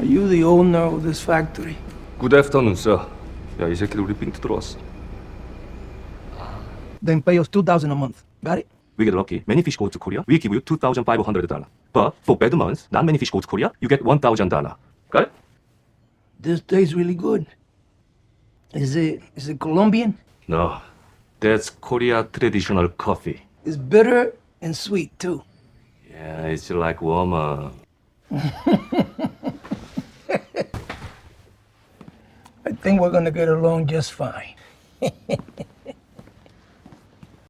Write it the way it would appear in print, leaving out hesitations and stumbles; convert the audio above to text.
Are you the owner of this factory? Good afternoon, sir. 야, 이 새끼들 우리 삥 들어왔어. Then pay us $2,000 a month. Got it? We get lucky. Many fish go to Korea. We give you $2,500. But for bad months, not many fish go to Korea. You get $1,000. Got it? This tastes really good. Is it Colombian? No, that's Korea traditional coffee. It's bitter and sweet too. Yeah, it's like woman. I think we're gonna get along just fine.